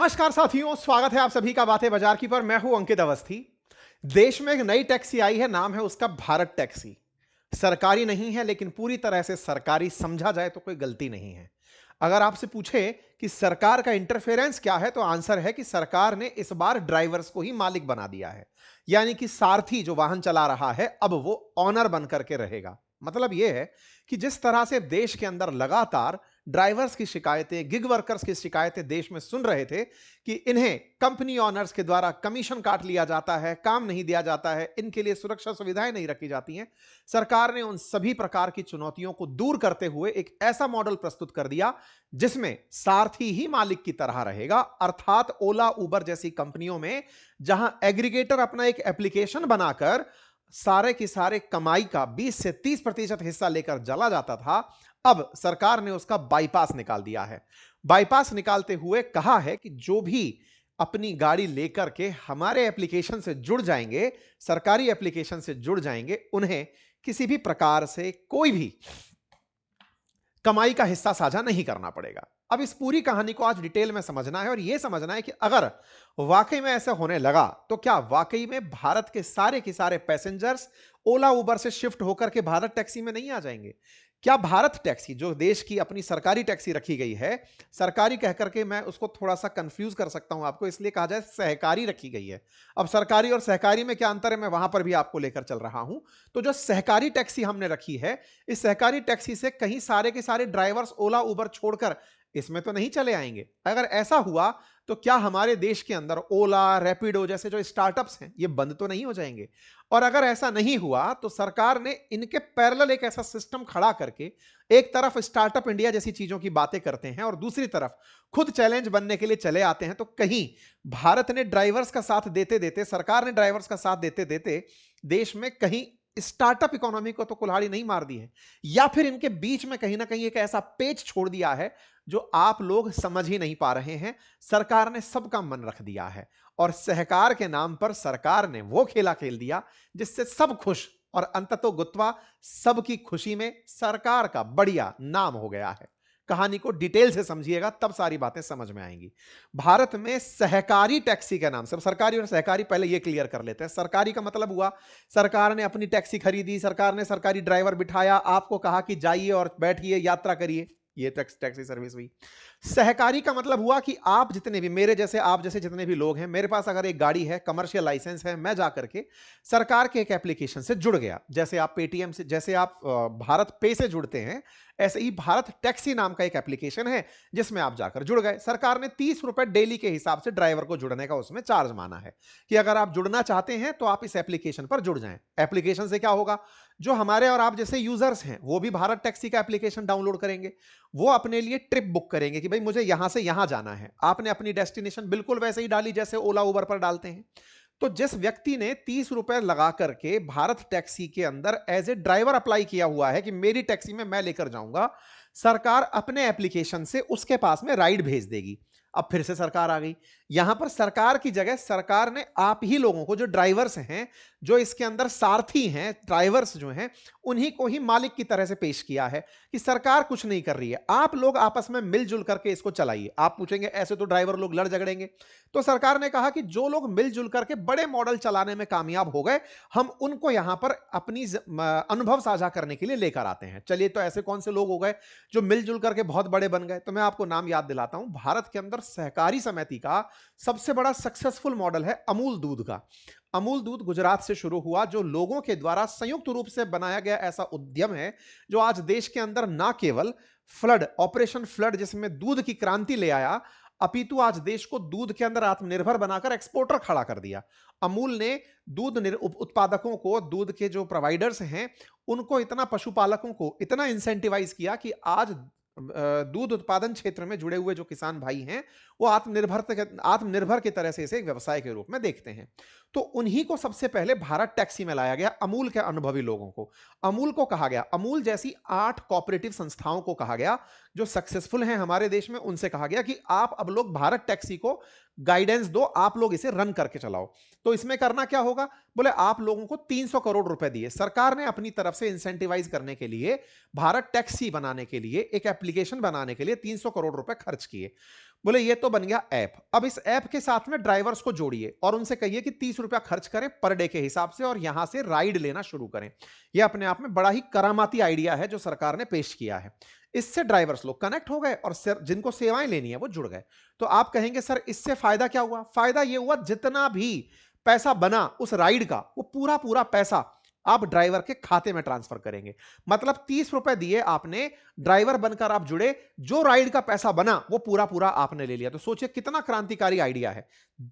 नमस्कार साथियों, स्वागत है आप सभी का बातें बाजार की पर। मैं हूं अंकित अवस्थी। देश में एक नई टैक्सी आई है, नाम है उसका भारत टैक्सी। सरकारी नहीं है, लेकिन पूरी तरह से सरकारी समझा जाए तो कोई गलती नहीं है। अगर आपसे पूछे कि सरकार का इंटरफेरेंस क्या है, तो आंसर है कि सरकार ने इस बार ड्राइवर्स को ही मालिक बना दिया है। यानी कि सारथी जो वाहन चला रहा है, अब वो ऑनर बन करके रहेगा। मतलब यह है कि जिस तरह से देश के अंदर लगातार ड्राइवर्स की शिकायतें, गिग वर्कर्स की शिकायतें देश में सुन रहे थे कि इन्हें कंपनी ओनर्स के द्वारा कमीशन काट लिया जाता है, काम नहीं दिया जाता है, इनके लिए सुरक्षा सुविधाएं नहीं रखी जाती हैं। सरकार ने उन सभी प्रकार की चुनौतियों को दूर करते हुए एक ऐसा मॉडल प्रस्तुत कर दिया जिसमें सारथी ही मालिक की तरह रहेगा। अर्थात ओला, उबर जैसी कंपनियों में जहां एग्रीगेटर अपना एक एप्लीकेशन बनाकर सारे की सारे कमाई का 20 से 30% हिस्सा लेकर चला जाता था, अब सरकार ने उसका बाईपास निकाल दिया है। बाईपास निकालते हुए कहा है कि जो भी अपनी गाड़ी लेकर के हमारे एप्लीकेशन से जुड़ जाएंगे, सरकारी एप्लीकेशन से जुड़ जाएंगे, उन्हें किसी भी प्रकार से कोई भी कमाई का हिस्सा साझा नहीं करना पड़ेगा। अब इस पूरी कहानी को आज डिटेल में समझना है और यह समझना है कि अगर वाकई में ऐसा होने लगा तो क्या वाकई में भारत के सारे पैसेंजर्स ओला उबर से शिफ्ट होकर के भारत टैक्सी में नहीं आ जाएंगे? क्या भारत टैक्सी, जो देश की अपनी सरकारी टैक्सी रखी गई है, सरकारी कहकर के मैं उसको थोड़ा सा कंफ्यूज कर सकता हूं आपको, इसलिए कहा जाए सहकारी रखी गई है। अब सरकारी और सहकारी में क्या अंतर है, मैं वहां पर भी आपको लेकर चल रहा हूं। तो जो सहकारी टैक्सी हमने रखी है, इस सहकारी टैक्सी से कहीं सारे के सारे ड्राइवर्स ओला उबर छोड़कर इसमें तो नहीं चले आएंगे। अगर ऐसा हुआ तो क्या हमारे देश के अंदर ओला, रैपिडो जैसे जो स्टार्टअप्स हैं, ये बंद तो नहीं हो जाएंगे? और अगर ऐसा नहीं हुआ तो सरकार ने इनके पैरेलल एक ऐसा सिस्टम खड़ा करके एक तरफ स्टार्टअप इंडिया जैसी चीजों की बातें करते हैं और दूसरी तरफ खुद चैलेंज बनने के लिए चले आते हैं, तो कहीं भारत ने ड्राइवर्स का साथ देते देते, सरकार ने ड्राइवर्स का साथ देते देते देश में कहीं स्टार्टअप इकोनॉमी को तो कुल्हाड़ी नहीं मार दी है, या फिर इनके बीच में कहीं ना कहीं एक ऐसा पेच छोड़ दिया है जो आप लोग समझ ही नहीं पा रहे हैं। सरकार ने सबका मन रख दिया है और सहकार के नाम पर सरकार ने वो खेला खेल दिया जिससे सब खुश, और अंततो गुत्वा सबकी खुशी में सरकार का बढ़िया नाम हो गया है। कहानी को डिटेल से समझिएगा, तब सारी बातें समझ में आएंगी। भारत में सहकारी टैक्सी के नाम से, सरकारी और सहकारी पहले यह क्लियर कर लेते हैं। सरकारी का मतलब हुआ सरकार ने अपनी टैक्सी खरीदी, सरकार ने सरकारी ड्राइवर बिठाया, आपको कहा कि जाइए और बैठिए, यात्रा करिए, ये टैक्सी सर्विस हुई। सहकारी का मतलब हुआ कि आप जितने भी, मेरे जैसे, आप जैसे जितने भी लोग हैं, मेरे पास अगर एक गाड़ी है, कमर्शियल लाइसेंस है, मैं जाकर के सरकार के एक एप्लीकेशन से जुड़ गया। जैसे आप पेटीएम से, जैसे आप भारत पे से जुड़ते हैं, ऐसे ही भारत टैक्सी नाम का एक एप्लीकेशन है जिसमें आप जाकर जुड़ गए। सरकार ने 30 रुपए डेली के हिसाब से ड्राइवर को जुड़ने का उसमें चार्ज माना है कि अगर आप जुड़ना चाहते हैं तो आप इस एप्लीकेशन पर जुड़ जाएं। एप्लीकेशन से क्या होगा, जो हमारे और आप जैसे यूजर्स हैं वो भी भारत टैक्सी का एप्लीकेशन डाउनलोड करेंगे, वो अपने लिए ट्रिप बुक करेंगे कि भाई मुझे यहां से यहां जाना है। आपने अपनी डेस्टिनेशन बिल्कुल वैसे ही डाली जैसे ओला उबर पर डालते हैं। तो जिस व्यक्ति ने 30 रुपए लगा करके भारत टैक्सी के अंदर एज ए ड्राइवर अप्लाई किया हुआ है कि मेरी टैक्सी में मैं लेकर जाऊंगा, सरकार अपने एप्लीकेशन से उसके पास में राइड भेज देगी। अब फिर से सरकार आ गई। यहां पर सरकार की जगह सरकार ने आप ही लोगों को, जो ड्राइवर्स हैं, जो इसके अंदर सारथी हैं, ड्राइवर्स जो हैं, उन्हीं को ही मालिक की तरह से पेश किया है कि सरकार कुछ नहीं कर रही है, आप लोग आपस में मिलजुल करके इसको चलाइए। आप पूछेंगे ऐसे तो ड्राइवर लोग लड़ झगड़ेंगे, तो सरकार ने कहा कि जो लोग मिलजुल करके बड़े मॉडल चलाने में कामयाब हो गए, हम उनको यहां पर अपनी अनुभव साझा करने के लिए लेकर आते हैं। चलिए, तो ऐसे कौन से लोग हो गए जो मिलजुल करके बहुत बड़े बन गए? तो मैं आपको नाम याद दिलाता हूं। भारत के अंदर सहकारी समिति का सबसे बड़ा सक्सेसफुल मॉडल है अमूल दूध का। अमूल दूध गुजरात से शुरू हुआ, जो लोगों के द्वारा संयुक्त रूप से बनाया गया ऐसा उद्यम है जो आज देश के अंदर ना केवल फ्लड, ऑपरेशन फ्लड जिसमें दूध की क्रांति ले आया, अपितु आज देश को दूध के अंदर आत्मनिर्भर बनाकर एक्सपोर्टर खड़ा कर दिया। अमूल ने दूध उत्पादकों को, दूध के जो प्रोवाइडर्स हैं, उनको इतना, पशुपालकों को इतना इंसेंटिवाइज किया कि आज दूध उत्पादन क्षेत्र में जुड़े हुए जो किसान भाई हैं, वो आत्मनिर्भर की तरह से इसे एक व्यवसाय के रूप में देखते हैं। तो उन्हीं को सबसे पहले भारत टैक्सी में लाया गया, अमूल के अनुभवी लोगों को। अमूल को कहा गया, अमूल जैसी 8 कोऑपरेटिव संस्थाओं को कहा गया जो सक्सेसफुल हैं हमारे देश में, उनसे कहा गया कि आप अब लोग भारत टैक्सी को गाइडेंस दो, आप लोग इसे रन करके चलाओ। तो इसमें करना क्या होगा? बोले आप लोगों को 300 करोड़ रुपए दिए सरकार ने अपनी तरफ से इंसेंटिवाइज करने के लिए, भारत टैक्सी बनाने के लिए, एक एप्लीकेशन बनाने के लिए 300 करोड़ रुपए खर्च किए। बोले ये तो बन गया ऐप। अब इस ऐप के साथ में ड्राइवर्स को जोड़िए और उनसे कहिए कि 30 रुपया खर्च करें पर डे के हिसाब से और यहां से राइड लेना शुरू करें। यह अपने आप में बड़ा ही करामाती आइडिया है जो सरकार ने पेश किया है। इससे ड्राइवर्स लोग कनेक्ट हो गए और जिनको सेवाएं लेनी है वो जुड़ गए। तो आप कहेंगे सर इससे फायदा क्या हुआ? फायदा ये हुआ जितना भी पैसा बना उस राइड का, वो पूरा पूरा पैसा आप ड्राइवर के खाते में ट्रांसफर करेंगे। मतलब 30 रुपए दिए आपने, ड्राइवर बनकर आप जुड़े, जो राइड का पैसा बना वो पूरा पूरा आपने ले लिया। तो सोचिए कितना क्रांतिकारी आइडिया है।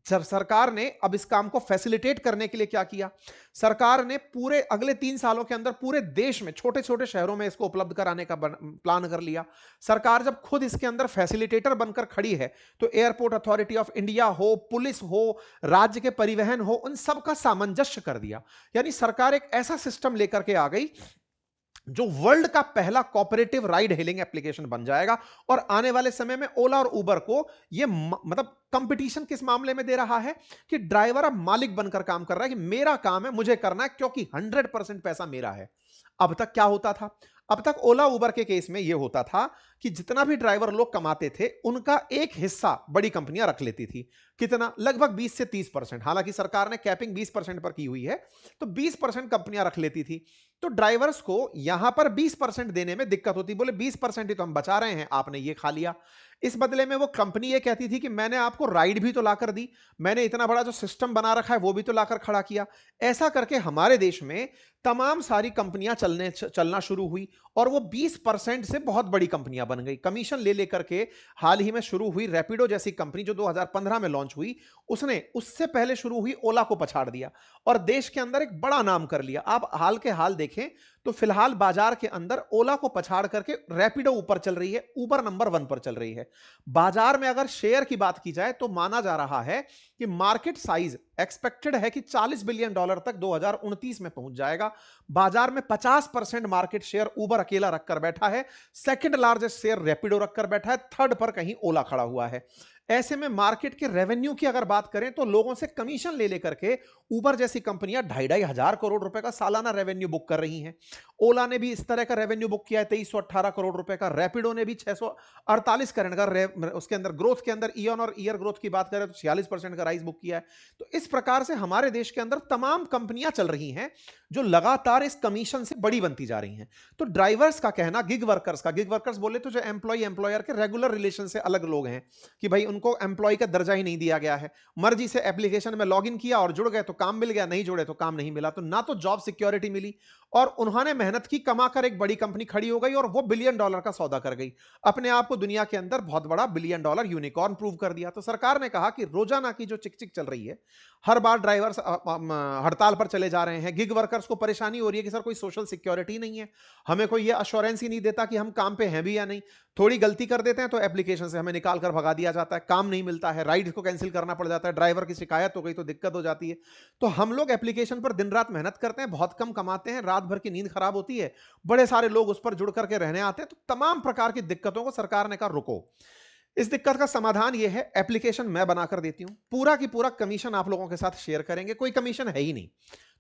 जब सरकार ने अब इस काम को फैसिलिटेट करने के लिए क्या किया, सरकार ने पूरे अगले 3 सालों के अंदर पूरे देश में छोटे छोटे शहरों में इसको उपलब्ध कराने का प्लान कर लिया। सरकार जब खुद इसके अंदर फैसिलिटेटर बनकर खड़ी है तो एयरपोर्ट अथॉरिटी ऑफ इंडिया हो, पुलिस हो, राज्य के परिवहन हो, उन सब का सामंजस्य कर दिया। यानी सरकार एक ऐसा सिस्टम लेकर के आ गई जो वर्ल्ड का पहला कोऑपरेटिव राइड हेलिंग एप्लीकेशन बन जाएगा। और आने वाले समय में ओला और उबर को यह मतलब कंपटीशन किस मामले में दे रहा है कि ड्राइवर अब मालिक बनकर काम कर रहा है कि मेरा काम है, मुझे करना है, क्योंकि 100% पैसा मेरा है। अब तक क्या होता था? अब तक ओला उबर के केस में यह होता था कि जितना भी ड्राइवर लोग कमाते थे उनका एक हिस्सा बड़ी कंपनियां रख लेती थी। कितना? लगभग 20 से 30%। हालांकि सरकार ने कैपिंग 20% पर की हुई है, तो 20% कंपनियां रख लेती थी। तो ड्राइवर्स को यहां पर 20% देने में दिक्कत होती। बोले 20% ही तो हम बचा रहे हैं, आपने ये खा लिया। इस बदले में वो कंपनी ये कहती थी कि मैंने आपको राइड भी तो लाकर दी, मैंने इतना बड़ा जो सिस्टम बना रखा है वो भी तो लाकर खड़ा किया। ऐसा करके हमारे देश में तमाम सारी कंपनियां चलना शुरू हुई और वो 20% से बहुत बड़ी कंपनियां बन गई। कमीशन ले लेकर के हाल ही में शुरू हुई रैपिडो जैसी कंपनी जो 2015 में लॉन्च हुई, उसने उससे पहले शुरू हुई ओला को पछाड़ दिया और देश के अंदर एक बड़ा नाम कर लिया। आप हाल के हाल देखें तो फिलहाल बाजार के अंदर ओला को पछाड़ करके रैपिडो ऊपर चल रही है, उबर नंबर 1 पर चल रही है। बाजार में अगर शेयर की बात की जाए तो माना जा रहा है कि मार्केट साइज एक्सपेक्टेड है कि $40 बिलियन तक 2029 में पहुंच जाएगा। बाजार में 50% मार्केट शेयर उबर अकेला रखकर बैठा है, सेकंड लार्जेस्ट शेयर रैपिडो रखकर बैठा है, थर्ड पर कहीं ओला खड़ा हुआ है। ऐसे में मार्केट के रेवेन्यू की अगर बात करें तो लोगों से कमीशन ले लेकर के उबर जैसी कंपनियां 2,500 करोड़ रुपए का सालाना रेवेन्यू बुक कर रही हैं। ओला ने भी इस तरह का रेवेन्यू बुक किया है 2318 करोड़ रुपए का। रैपिडो ने भी 648 करोड़ का उसके अंदर ग्रोथ के अंदर ईयर और ईयर ग्रोथ की बात करें तो 46% का राइज बुक किया है। तो इस प्रकार से हमारे देश के अंदर तमाम कंपनियां चल रही हैं जो लगातार इस कमीशन से बड़ी बनती जा रही हैं। तो ड्राइवर्स का कहना, गिग वर्कर्स बोले तो जो एम्प्लॉय एम्प्लॉयर के रेगुलर रिलेशन से अलग लोग हैं कि भाई उनको एम्प्लॉय का दर्जा ही नहीं दिया गया है, मर्जी से एप्लीकेशन में लॉगिन किया और जुड़ गए तो काम मिल गया, नहीं जुड़े तो काम नहीं मिला। तो ना तो जॉब सिक्योरिटी मिली और उन्होंने मेहनत की, कमाकर एक बड़ी कंपनी खड़ी हो गई और वो $1 बिलियन का सौदा कर गई, अपने आप को दुनिया के अंदर बहुत बड़ा $1 बिलियन यूनिकॉर्न प्रूव कर दिया। तो सरकार ने कहा कि रोजाना की जो चिक-चिक चल रही है, हर बार ड्राइवर्स हड़ताल पर चले जा रहे हैं, गिग वर्कर्स को परेशानी हो रही है कि सर कोई सोशल सिक्योरिटी नहीं है, हमें कोई ये अश्योरेंस ही नहीं देता कि हम काम पे हैं भी या नहीं, थोड़ी गलती कर देते हैं तो एप्लीकेशन से हमें निकाल कर भगा दिया जाता है, काम नहीं मिलता है, राइड को कैंसिल करना पड़ जाता है, ड्राइवर की शिकायत हो गई तो दिक्कत हो जाती है। तो हम लोग एप्लीकेशन पर दिन रात मेहनत करते हैं, बहुत कम कमाते हैं, रात भर की नींद खराब होती है, बड़े सारे लोग उस पर जुड़ करके रहने आते हैं। तो तमाम प्रकार की दिक्कतों को सरकार ने कहा रुको। इस दिक्कत का समाधान यह है, एप्लीकेशन मैं बनाकर देती हूं, पूरा की पूरा कमीशन आप लोगों के साथ शेयर करेंगे, कोई कमीशन है ही नहीं।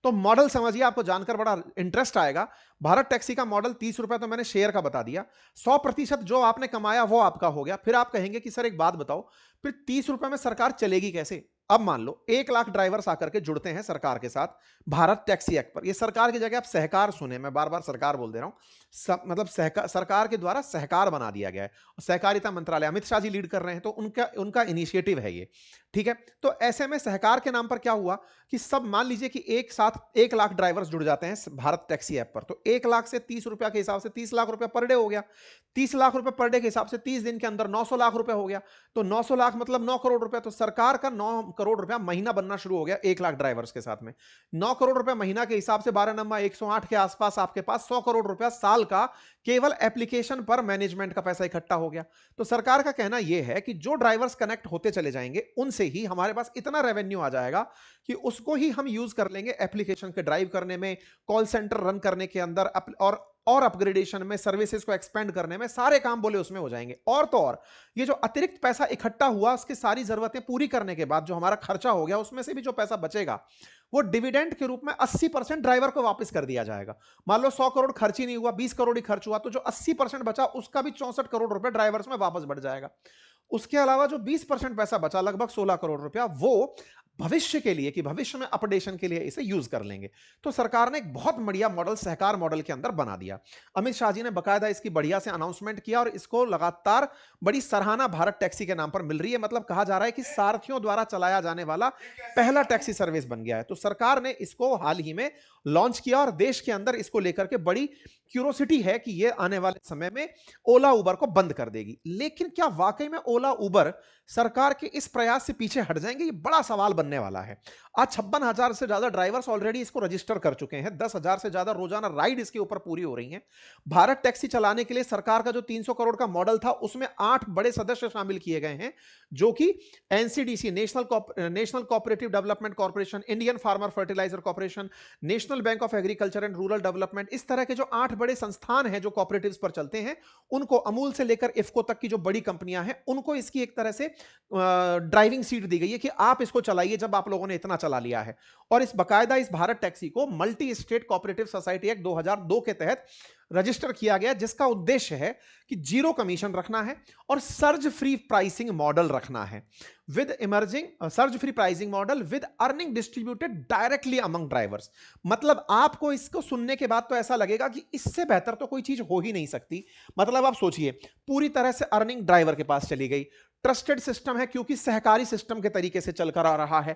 तो मॉडल समझिए, आपको जानकर बड़ा इंटरेस्ट आएगा। भारत टैक्सी का मॉडल 30 रुपए तो मैंने शेयर का बता दिया, 100% जो आपने कमाया वो आपका हो गया। फिर आप कहेंगे कि सर एक बात बताओ, फिर 30 रुपए में सरकार चलेगी कैसे? अब मान लो 1 लाख ड्राइवर्स आकर के जुड़ते हैं सरकार के साथ भारत टैक्सी एक्ट पर। ये सरकार की जगह आप सहकार सुने, मैं बार बार सरकार बोल दे रहा हूं, मतलब सरकार के द्वारा सहकार बना दिया गया है। सहकारिता मंत्रालय अमित शाह जी लीड कर रहे हैं, तो उनका इनिशिएटिव है ये, ठीक है। तो ऐसे में सहकार के नाम पर क्या हुआ कि सब मान लीजिए कि एक साथ 1 लाख ड्राइवर्स जुड़ जाते हैं भारत टैक्सी ऐप पर, तो 1 लाख से 30 रुपया के हिसाब से 30 लाख रुपया पर डे हो गया। 30 लाख रुपए पर डे के हिसाब से 30 दिन के अंदर 900 लाख रुपए हो गया। तो 900 लाख मतलब 9 करोड़ रुपए। तो सरकार का 9 करोड़ रुपया महीना बनना शुरू हो गया 1 लाख ड्राइवर्स के साथ में। 9 करोड़ रुपए महीना के हिसाब से 12 नंबर 108 के आसपास आपके पास 100 करोड़ रुपया साल का केवल एप्लीकेशन पर मैनेजमेंट का पैसा इकट्ठा हो गया। तो सरकार का कहना यह है कि जो ड्राइवर्स कनेक्ट होते चले जाएंगे उनसे ही हमारे पास इतना रेवेन्यू आ जाएगा कि उसको ही हम यूज कर लेंगे एप्लीकेशन के ड्राइव करने में, कॉल सेंटर रन करने के अंदर, और अपग्रेडेशन में, सर्विसेज को एक्सपेंड करने में, सारे काम बोले उसमें हो जाएंगे। और तो और ये जो अतिरिक्त पैसा इकट्ठा हुआ उसकी सारी जरूरतें पूरी करने के बाद जो हमारा खर्चा हो गया उसमें से भी जो पैसा बचेगा वो डिविडेंड के रूप में 80% ड्राइवर को वापस कर दिया जाएगा। मान लो 100 करोड़ खर्च ही नहीं हुआ, 20 करोड़ ही खर्च हुआ, तो जो 80% बचा उसका भी 64 करोड़ रुपए ड्राइवर्स में वापस बढ़ जाएगा। उसके अलावा जो 20% पैसा बचा, लगभग 16 करोड़ रुपया, वो भविष्य के लिए, कि भविष्य में अपडेशन के लिए इसे यूज कर लेंगे। तो सरकार ने एक बहुत बढ़िया मॉडल सहकार मॉडल के अंदर बना दिया। अमित शाह जी ने बकायदा इसकी बढ़िया से अनाउंसमेंट किया और इसको लगातार बड़ी सराहना भारत टैक्सी के नाम पर मिल रही है। मतलब कहा जा रहा है कि सारथियों द्वारा चलाया जाने वाला पहला टैक्सी सर्विस बन गया है। तो सरकार ने इसको हाल ही में लॉन्च किया और देश के अंदर इसको लेकर के बड़ी क्यूरोसिटी है कि ये आने वाले समय में ओला उबर को बंद कर देगी। लेकिन क्या वाकई में ओला उबर सरकार के इस प्रयास से पीछे हट जाएंगे? ये बड़ा सवाल बनने वाला है। आज 56,000 से ज्यादा ड्राइवर्स ऑलरेडी इसको रजिस्टर कर चुके हैं, 10,000 से ज्यादा रोजाना राइड इसके ऊपर पूरी हो रही हैं। भारत टैक्सी चलाने के लिए सरकार का जो 300 करोड़ का मॉडल था उसमें 8 बड़े सदस्य शामिल किए गए हैं, जो कि NCDC, National Cooperative Development Corporation, Indian Farmer Fertiliser Corporation, National Bank of Agriculture and Rural Development, इस तरह के जो 8 बड़े संस्थान हैं जो कॉपरेटिव्स पर चलते हैं, उनको, अमूल से लेकर इफको तक की जो बड़ी कंपनियां हैं, उनको इसकी एक तरह से ड्राइविंग सीट दी गई है कि आप इसको चलाइए जब आप लोगों ने इतना चला लिया है। और इस बकायदा इस भारत टैक्सी को multi state cooperative society act 2002 के तहत रजिस्टर किया गया, जिसका उद्देश्य है कि जीरो कमीशन रखना है और सर्ज फ्री प्राइसिंग मॉडल रखना है, with emerging surge free pricing model with earning distributed directly among drivers. मतलब आपको इसको सुनने के बाद तो ऐसा लगेगा कि इससे बेहतर तो कोई चीज हो ही नहीं सकती। मतलब आप सोचिए, पूरी तरह से अर्निंग ड्राइवर के पास चली गई, ट्रस्टेड सिस्टम है क्योंकि सहकारी सिस्टम के तरीके से चलकर आ रहा है,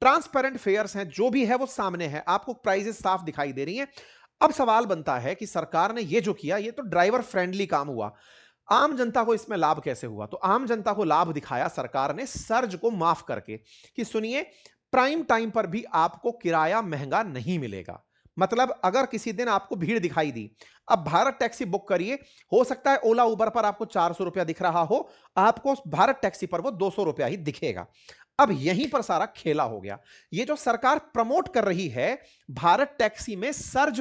ट्रांसपेरेंट फेयर्स हैं, जो भी है वो सामने है, आपको प्राइजेस साफ दिखाई दे रही हैं। अब सवाल बनता है कि सरकार ने ये जो किया ये तो ड्राइवर फ्रेंडली काम हुआ, आम जनता को इसमें लाभ कैसे हुआ? तो आम जनता को लाभ दिखाया सरकार ने सर्ज को माफ करके, कि सुनिए, प्राइम टाइम पर भी आपको किराया महंगा नहीं मिलेगा। मतलब अगर किसी दिन आपको भीड़ दिखाई दी, अब भारत टैक्सी बुक करिए, हो सकता है ओला उबर पर आपको 400 रुपया दिख रहा हो, आपको भारत टैक्सी पर वो 200 रुपया ही दिखेगा। अब यहीं पर सारा खेला हो गया। ये जो सरकार प्रमोट कर रही है भारत टैक्सी में सर्ज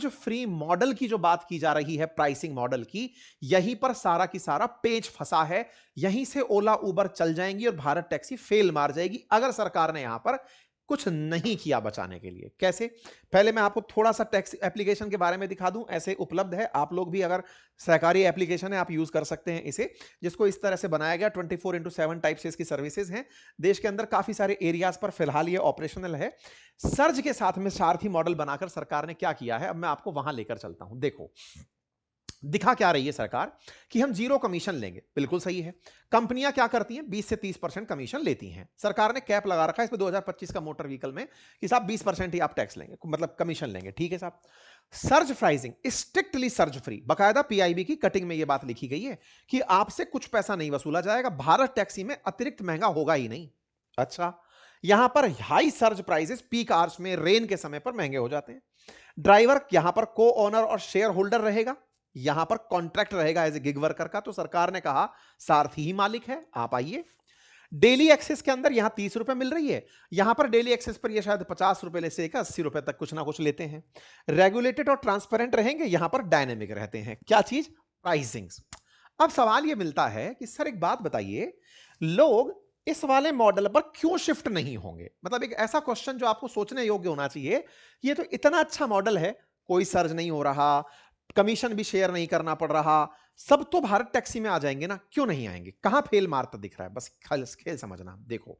फ्री मॉडल की जो बात की जा रही है, प्राइसिंग मॉडल की, यहीं पर सारा की सारा पेच फंसा है। यहीं से ओला उबर चल जाएंगी और भारत टैक्सी फेल मार जाएगी अगर सरकार ने यहां पर कुछ नहीं किया बचाने के लिए। कैसे? पहले मैं आपको थोड़ा सा टैक्स एप्लीकेशन के बारे में दिखा दूं, ऐसे उपलब्ध है, आप लोग भी अगर सहकारी एप्लीकेशन है आप यूज कर सकते हैं इसे, जिसको इस तरह से बनाया गया 24/7 टाइप से इसकी सर्विसेज हैं। देश के अंदर काफी सारे एरियाज पर फिलहाल ये ऑपरेशनल है। सर्ज के साथ में सारथी मॉडल बनाकर सरकार ने क्या किया है, अब मैं आपको वहां लेकर चलता हूं। देखो दिखा क्या रही है सरकार कि हम जीरो कमीशन लेंगे, बिल्कुल सही है। कंपनियां क्या करती हैं, 20 से 30% कमीशन लेती हैं। सरकार ने कैप लगा रखा है इसमें 2025 का मोटर व्हीकल में कि साहब 20% ही आप टैक्स लेंगे, मतलब कमीशन लेंगे, ठीक है साहब। Surge pricing strictly surge free, बकायदा पीआईबी की कटिंग में यह बात लिखी गई है कि आपसे कुछ पैसा नहीं वसूला जाएगा, भारत टैक्सी में अतिरिक्त महंगा होगा ही नहीं। अच्छा, यहां पर high surge prices peak hours में, रेन के समय पर महंगे हो जाते हैं। ड्राइवर यहां पर को ओनर और शेयर होल्डर रहेगा, यहां पर कॉन्ट्रैक्ट रहेगा एज ए गिग वर्कर का। तो सरकार ने कहा सारथी ही मालिक है, आप आइए। डेली एक्सेस के अंदर यहां 30 रुपए मिल रही है, यहां पर डेली एक्सेस पर ये शायद 50 रुपए ले से 80 रुपए तक कुछ ना कुछ लेते हैं। रेगुलेटेड और ट्रांसपेरेंट रहेंगे, यहां पर डायनेमिक रहते हैं। क्या चीज? प्राइसिंग। अब सवाल यह मिलता है कि सर एक बात बताइए, लोग इस वाले मॉडल पर क्यों शिफ्ट नहीं होंगे? मतलब एक ऐसा क्वेश्चन जो आपको सोचने योग्य होना चाहिए। ये तो इतना अच्छा मॉडल है, कोई सर्ज नहीं हो रहा, कमीशन भी शेयर नहीं करना पड़ रहा, सब तो भारत टैक्सी में आ जाएंगे ना, क्यों नहीं आएंगे? कहां फेल मारता दिख रहा है? बस खेल समझना। देखो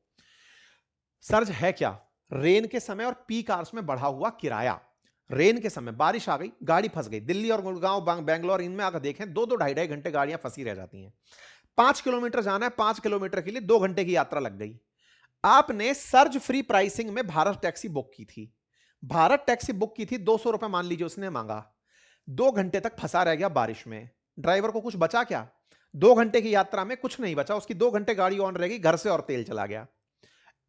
सर्ज है क्या, रेन के समय और पीक आवर्स में बढ़ा हुआ किराया। रेन के समय बारिश आ गई, गाड़ी फंस गई, दिल्ली और गुड़गांव बैंगलोर इनमें अगर देखें 2-2 ढाई-ढाई घंटे गाड़ियां फंसी रह जाती हैं। 5 किलोमीटर जाना है, 5 किलोमीटर के लिए 2 घंटे की यात्रा लग गई। आपने सर्ज फ्री प्राइसिंग में भारत टैक्सी बुक की थी, भारत टैक्सी बुक की थी, 200 रुपए मान लीजिए उसने मांगा, 2 घंटे तक फंसा रह गया बारिश में, ड्राइवर को कुछ बचा क्या? 2 घंटे की यात्रा में कुछ नहीं बचा, उसकी 2 घंटे गाड़ी ऑन रहेगी, घर से और तेल चला गया।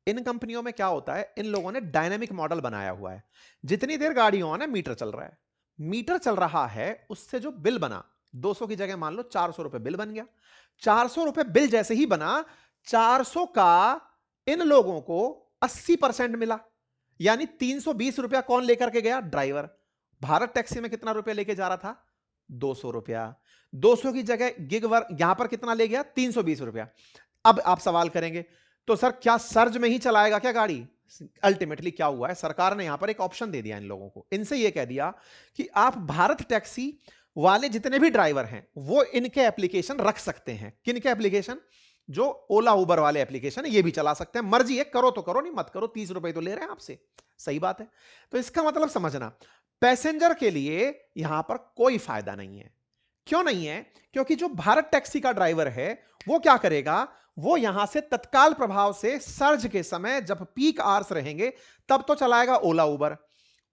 इन कंपनियों में क्या होता है, इन लोगों ने डायनेमिक मॉडल बनाया हुआ है, जितनी देर गाड़ी ऑन है मीटर चल रहा है, मीटर चल रहा है, उससे जो बिल बना 200 की जगह मान लो 400 रुपए बिल बन गया। 400 रुपए बिल जैसे ही बना, 400 का इन लोगों को 80% मिला, यानी 320 रुपया कौन लेकर के गया? ड्राइवर। भारत टैक्सी में कितना रुपया लेके जा रहा था? 200 रुपया। 200 की जगह गिग वर्क यहां पर कितना ले गया? 320 रुपया। अब आप सवाल करेंगे, तो सर क्या सर्ज में ही चलाएगा क्या गाड़ी? अल्टीमेटली क्या हुआ है, सरकार ने यहां पर एक ऑप्शन दे दिया इन लोगों को, इनसे यह कह दिया कि आप भारत टैक्सी वाले जितने भी ड्राइवर हैं वो इनके एप्लीकेशन रख सकते हैं। किनके एप्लीकेशन? जो ओला उबर वाले एप्लीकेशन है ये भी चला सकते हैं, मर्जी है, करो तो करो, नहीं मत करो, 30 रुपए तो ले रहे हैं आपसे। सही बात है। तो इसका मतलब समझना, पैसेंजर के लिए यहां पर कोई फायदा नहीं है। क्यों नहीं है? क्योंकि जो भारत टैक्सी का ड्राइवर है वो क्या करेगा, वो यहां से तत्काल प्रभाव से सर्ज के समय जब पीक आवर्स रहेंगे तब तो चलाएगा ओला उबर,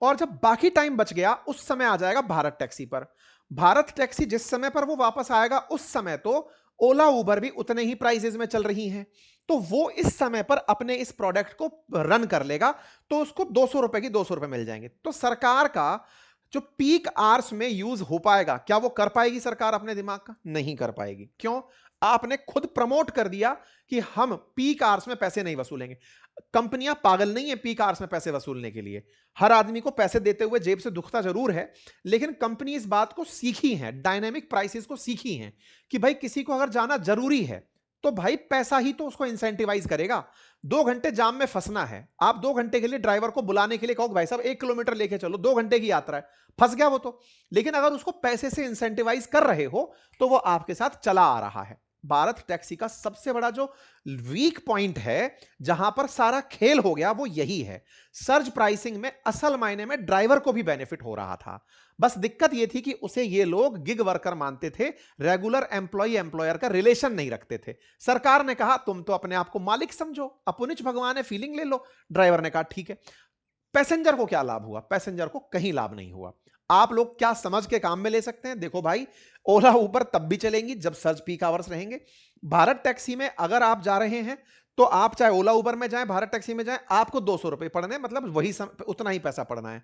और जब बाकी टाइम बच गया उस समय आ जाएगा भारत टैक्सी पर। भारत टैक्सी जिस समय पर वो वापस आएगा उस समय तो ओला उबर भी उतने ही प्राइसेस में चल रही हैं, तो वो इस समय पर अपने इस प्रोडक्ट को रन कर लेगा, तो उसको 200 रुपए की 200 रुपए मिल जाएंगे। तो सरकार का जो पीक आवर्स में यूज हो पाएगा, क्या वो कर पाएगी सरकार अपने दिमाग का? नहीं कर पाएगी। क्यों? आपने खुद प्रमोट कर दिया कि हम पीक आवर्स में पैसे नहीं वसूलेंगे। कंपनियां पागल नहीं है पीक आवर्स में पैसे वसूलने के लिए। हर आदमी को पैसे देते हुए जेब से दुखता जरूर है, लेकिन कंपनी इस बात को सीखी है, डायनेमिक प्राइसेस को सीखी है कि भाई किसी को अगर जाना जरूरी है तो भाई पैसा ही तो उसको इंसेंटिवाइज करेगा। 2 घंटे जाम में फंसना है, आप 2 घंटे के लिए ड्राइवर को बुलाने के लिए कहो भाई साहब 1 किलोमीटर लेके चलो, 2 घंटे की यात्रा है, फंस गया वो तो। लेकिन अगर उसको पैसे से इंसेंटिवाइज कर रहे हो तो वो आपके साथ चला आ रहा है। भारत टैक्सी का सबसे बड़ा जो वीक पॉइंट है, जहां पर सारा खेल हो गया, वो यही है। सर्ज प्राइसिंग में असल मायने में ड्राइवर को भी बेनिफिट हो रहा था, बस दिक्कत यह थी कि उसे ये लोग गिग वर्कर मानते थे, रेगुलर एम्प्लॉय एम्प्लॉयर का रिलेशन नहीं रखते थे। सरकार ने कहा तुम तो अपने आप को मालिक समझो, अपुनिच भगवान है, फीलिंग ले लो। ड्राइवर ने कहा ठीक है। पैसेंजर को क्या लाभ हुआ? पैसेंजर को कहीं लाभ नहीं हुआ। आप लोग क्या समझ के काम में ले सकते हैं? देखो भाई, ओला उबर तब भी चलेंगी जब सर्ज पीक आवर्स रहेंगे। भारत टैक्सी में अगर आप जा रहे हैं तो आप चाहे ओला उबर में जाएं, भारत टैक्सी में जाएं, आपको 200 रुपए पड़ने, मतलब उतना ही पैसा पड़ना है।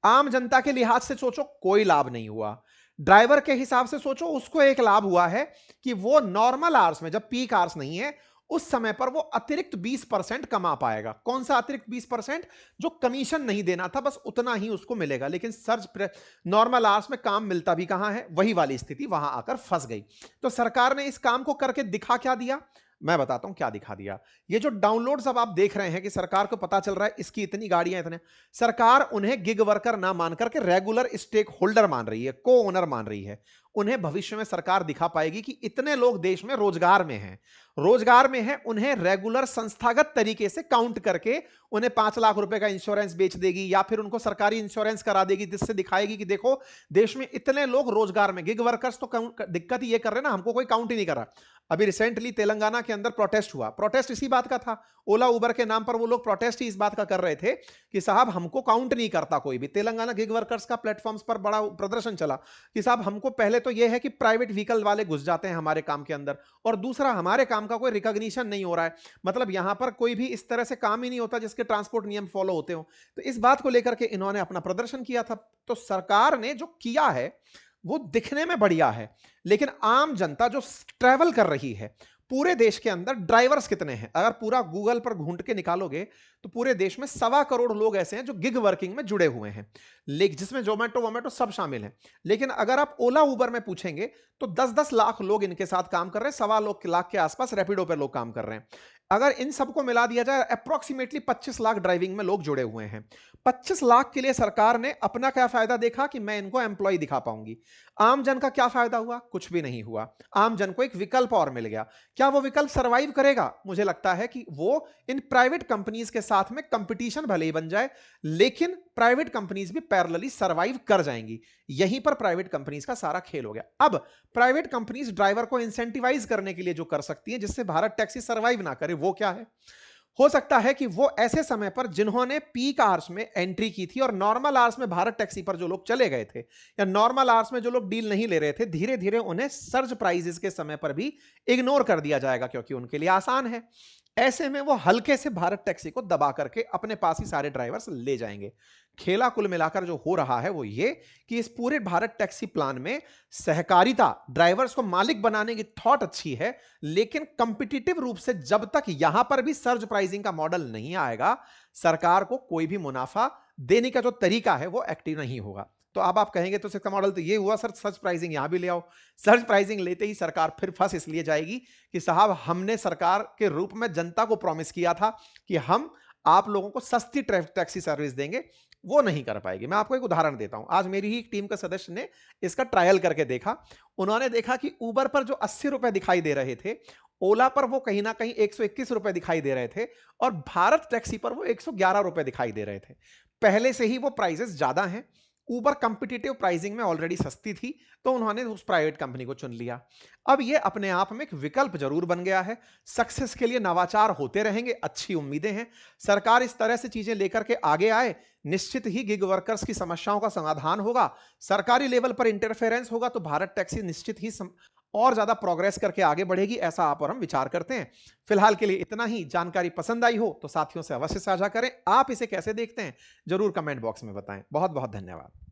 आम जनता के लिहाज से सोचो, कोई लाभ नहीं हुआ। ड्राइवर के हिसाब से सोचो, उसको एक लाभ हुआ है कि वो नॉर्मल आवर्स में, जब पीक आवर्स नहीं है उस समय पर वो अतिरिक्त 20% कमा पाएगा। कौन सा अतिरिक्त 20%? जो कमीशन नहीं देना था बस उतना ही उसको मिलेगा। लेकिन सर्ज नॉर्मल आवर्स में काम मिलता भी कहां है, वही वाली स्थिति वहां आकर फंस गई। तो सरकार ने इस काम को करके दिखा क्या दिया? मैं बताता हूं क्या दिखा दिया। ये जो डाउनलोड्स अब आप देख रहे हैं कि सरकार को पता चल रहा है इसकी इतनी गाड़ियां, इतने, सरकार उन्हें गिग वर्कर ना मान करके रेगुलर स्टेक होल्डर मान रही है, को ओनर मान रही है। उन्हें भविष्य में सरकार दिखा पाएगी कि इतने लोग देश में रोजगार में हैं, रोजगार में हैं, उन्हें रेगुलर संस्थागत तरीके से काउंट करके उन्हें 5 लाख रुपए का इंश्योरेंस बेच देगी, या फिर उनको सरकारी इंश्योरेंस करा देगी, जिससे दिखाएगी कि देखो देश में इतने लोग रोजगार में। गिग वर्कर्स तो दिक्कत ये कर रहे हैं ना, हमको कोई काउंट ही नहीं कर रहा। अभी रिसेंटली तेलंगाना के अंदर प्रोटेस्ट हुआ, प्रोटेस्ट इसी बात का था। ओला उबर के नाम पर वो लोग प्रोटेस्ट ही इस बात का कर रहे थे कि साहब हमको काउंट नहीं करता कोई भी। तेलंगाना गिग वर्कर्स का प्लेटफॉर्म्स पर बड़ा प्रदर्शन चला कि साहब हमको पहले तो यह है कि प्राइवेट व्हीकल वाले घुस जाते हैं हमारे काम के अंदर, और दूसरा हमारे काम का कोई रिकॉग्निशन नहीं हो रहा है, मतलब यहां पर कोई भी इस तरह से काम ही नहीं होता जिसके ट्रांसपोर्ट नियम फॉलो होते हो। तो इस बात को लेकर के इन्होंने अपना प्रदर्शन किया था। तो सरकार ने जो किया है वो दिखने में बढ़िया है, लेकिन आम जनता जो ट्रैवल कर रही है, पूरे देश के अंदर ड्राइवर्स कितने हैं? अगर पूरा गूगल पर ढूंढ के निकालोगे तो पूरे देश में 1.25 करोड़ लोग ऐसे हैं जो गिग वर्किंग में जुड़े हुए हैं, लेकिन जिसमें जोमेटो वोमेटो सब शामिल हैं। लेकिन अगर आप ओला उबर में पूछेंगे तो 10-10 लाख लोग इनके साथ काम कर रहे हैं, 1.25 लाख के आसपास रैपिडो पर लोग काम कर रहे हैं। अगर इन सबको मिला दिया जाए, अप्रोक्सीमेटली 25 लाख ड्राइविंग में लोग जुड़े हुए हैं। 25 लाख के लिए सरकार ने अपना क्या फायदा देखा कि मैं इनको एम्प्लॉय दिखा पाऊंगी। आम जन का क्या फायदा हुआ? कुछ भी नहीं हुआ। आम जन को एक विकल्प और मिल गया। क्या वो विकल्प सरवाइव करेगा? मुझे लगता है कि वो इन प्राइवेट कंपनीज के साथ में कंपटीशन भले ही बन जाए, लेकिन प्राइवेट कंपनीज भी पैरेलली सरवाइव कर जाएंगी। यहीं पर प्राइवेट कंपनीज का सारा खेल हो गया। अब प्राइवेट कंपनीज ड्राइवर को इंसेंटिवाइज करने के लिए जो कर सकती हैं जिससे भारत टैक्सी सरवाइव ना करे, वो क्या है? हो सकता है कि वो ऐसे समय पर जिन्होंने पीक आवर्स में एंट्री की थी और नॉर्मल आवर्स में भारत टैक्सी पर जो लोग चले गए थे, या नॉर्मल आवर्स में जो लोग डील नहीं ले रहे थे, धीरे धीरे उन्हें सर्ज प्राइजेस के समय पर भी इग्नोर कर दिया जाएगा, क्योंकि उनके लिए आसान है। ऐसे में वो हल्के से भारत टैक्सी को दबा करके अपने पास ही सारे ड्राइवर्स ले जाएंगे। खेला कुल मिलाकर जो हो रहा है वो ये कि इस पूरे भारत टैक्सी प्लान में सहकारिता, ड्राइवर्स को मालिक बनाने की थॉट अच्छी है, लेकिन कंपिटिटिव रूप से जब तक यहां पर भी सर्ज प्राइसिंग का मॉडल नहीं आएगा, सरकार को कोई भी मुनाफा देने का जो तरीका है वो एक्टिव नहीं होगा। तो अब आप कहेंगे तो इसका मॉडल तो ये हुआ सर, सर्ज प्राइसिंग यहां भी ले आओ। सर्ज प्राइसिंग लेते ही सरकार फिर फंस इसलिए जाएगी कि साहब हमने सरकार के रूप में जनता को प्रॉमिस किया था कि हम आप लोगों को सस्ती टैक्सी सर्विस देंगे, वो नहीं कर पाएगी। मैं आपको एक उदाहरण देता हूं। आज मेरी ही एक टीम का सदस्य ने इसका ट्रायल करके देखा। उन्होंने देखा कि उबर पर जो 80 रुपए दिखाई दे रहे थे, ओला पर वो कहीं ना कहीं 121 रुपए दिखाई दे रहे थे, और भारत टैक्सी पर वो 111 रुपए दिखाई दे रहे थे। पहले से ही वो प्राइसेस ज्यादा हैं। उबर कंपिटिटिव प्राइसिंग में ऑलरेडी सस्ती थी, तो उन्होंने उस प्राइवेट कंपनी को चुन लिया। अब ये अपने आप में एक विकल्प जरूर बन गया है। सक्सेस के लिए नवाचार होते रहेंगे, अच्छी उम्मीदें हैं। सरकार इस तरह से चीजें लेकर के आगे आए, निश्चित ही गिग वर्कर्स की समस्याओं का समाधान होगा। सरकारी लेवल पर इंटरफेरेंस होगा तो भारत टैक्सी निश्चित ही और ज्यादा प्रोग्रेस करके आगे बढ़ेगी, ऐसा आप और हम विचार करते हैं। फिलहाल के लिए इतना ही। जानकारी पसंद आई हो तो साथियों से अवश्य साझा करें। आप इसे कैसे देखते हैं जरूर कमेंट बॉक्स में बताएं। बहुत बहुत धन्यवाद।